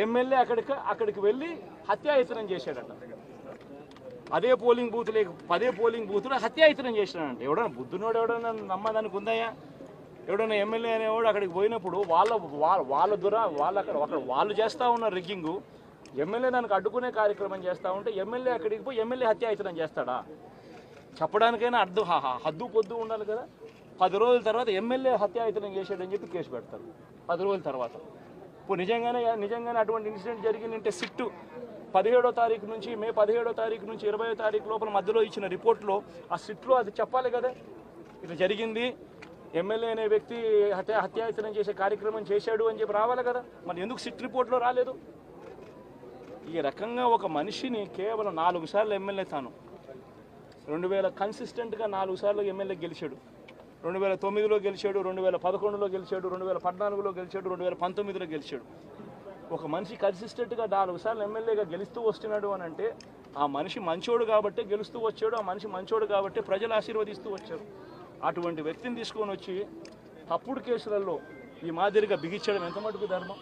MLA అక్కడికి వెళ్ళి హత్యాయత్నం చేశాడట. అదే పోలింగ్ బూత్లే 10 పోలింగ్ బూత్లు హత్యాయత్నం చేసినాడంట. ఎవడన్నా బుద్ధునోడు ఎవడన్నా నమ్మదానికి ఉందయ్యా? ఎవడన్నా ఎమ్మెల్యే అనేవాడు అక్కడికి పోయినప్పుడు వాళ్ళు చేస్తూ ఉన్న రిగ్గింగు, ఎమ్మెల్యే దానికి అడ్డుకునే కార్యక్రమం చేస్తూ ఉంటే ఎమ్మెల్యే అక్కడికి పోయి ఎమ్మెల్యే హత్యాయత్నం చేస్తాడా? చెప్పడానికైనా హద్దు పొద్దు ఉండాలి కదా. 10 రోజుల తర్వాత ఎమ్మెల్యే హత్యాయత్నం చేశాడని చెప్పి కేసు పెడతారు 10 రోజుల తర్వాత. ఇప్పుడు నిజంగానే అటువంటి ఇన్సిడెంట్ జరిగిందంటే సిట్టు 17వ తారీఖు నుంచి మే 17వ తారీఖు నుంచి 20వ తారీఖు లోపల మధ్యలో ఇచ్చిన రిపోర్ట్లో ఆ సిట్లో అది చెప్పాలి కదా, ఇట్లా జరిగింది, ఎమ్మెల్యే అనే వ్యక్తి హత్యాయత్నం చేసే కార్యక్రమం చేశాడు అని చెప్పి రావాలి కదా. మరి ఎందుకు సిట్ రిపోర్ట్లో రాలేదు? ఈ రకంగా ఒక మనిషిని కేవలం 4 సార్లు ఎమ్మెల్యే తాను 2000 కన్సిస్టెంట్గా 4 సార్లు ఎమ్మెల్యే గెలిచాడు. 2009లో గెలిచాడు, 2011లో గెలిచాడు, 2014లో గెలిచాడు, 2019లో గెలిచాడు. ఒక మనిషి కన్సిస్టెంట్గా 4 సార్లు ఎమ్మెల్యేగా గెలుస్తూ వస్తున్నాడు అని అంటే ఆ మనిషి మంచోడు కాబట్టి గెలుస్తూ వచ్చాడు, ఆ మనిషి మంచోడు కాబట్టి ప్రజలు ఆశీర్వదిస్తూ వచ్చారు. అటువంటి వ్యక్తిని తీసుకొని వచ్చి తప్పుడు కేసులలో ఈ మాదిరిగా బిగించడం ఎంత మటుకు ధర్మం?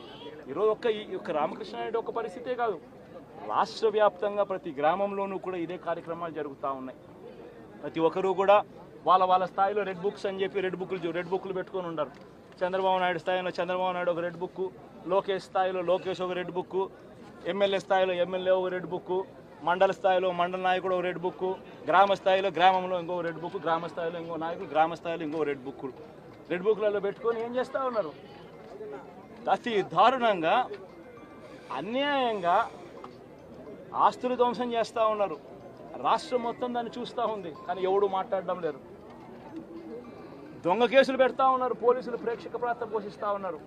ఈరోజు ఒక్క రామకృష్ణారెడ్డి ఒక్క పరిస్థితే కాదు, రాష్ట్ర వ్యాప్తంగా ప్రతి గ్రామంలోనూ కూడా ఇదే కార్యక్రమాలు జరుగుతూ ఉన్నాయి. ప్రతి ఒక్కరూ కూడా వాళ్ళ స్థాయిలో రెడ్ బుక్స్ అని చెప్పి రెడ్ బుక్లు పెట్టుకొని ఉన్నారు. చంద్రబాబు నాయుడు స్థాయిలో చంద్రబాబు నాయుడు ఒక రెడ్ బుక్, లోకేష్ స్థాయిలో లోకేష్ ఒక రెడ్ బుక్, ఎమ్మెల్యే స్థాయిలో ఎమ్మెల్యే ఒక రెడ్ బుక్, మండల స్థాయిలో మండల నాయకుడు ఒక రెడ్ బుక్, గ్రామ స్థాయిలో గ్రామంలో ఇంకో రెడ్ బుక్, గ్రామ స్థాయిలో ఇంకో నాయకుడు గ్రామ స్థాయిలో ఇంకో రెడ్ బుక్లలో పెట్టుకొని ఏం చేస్తూ ఉన్నారు? అతి దారుణంగా అన్యాయంగా ఆస్తులు ధ్వంసం చేస్తూ ఉన్నారు. రాష్ట్రం మొత్తం దాన్ని చూస్తూ ఉంది, కానీ ఎవడు మాట్లాడడం లేరు. దొంగ కేసులు పెడతా ఉన్నారు, పోలీసులు ప్రేక్షక పాత్ర పోషిస్తూ ఉన్నారు.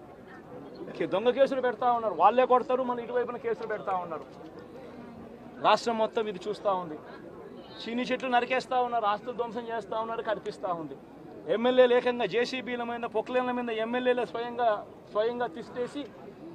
దొంగ కేసులు పెడతా ఉన్నారు, వాళ్ళే కొడతారు, మన ఇటువైపున కేసులు పెడతా ఉన్నారు. రాష్ట్రం మొత్తం ఇది చూస్తూ ఉంది. చీని చెట్లు నరికేస్తూ ఉన్నారు, ఆస్తులు ధ్వంసం చేస్తూ ఉన్నారు, కనిపిస్తూ ఉంది. ఎమ్మెల్యేలు ఏకంగా జేసీబీల మీద పొక్లేన్ల మీద ఎమ్మెల్యేలు స్వయంగా తిష్టేసి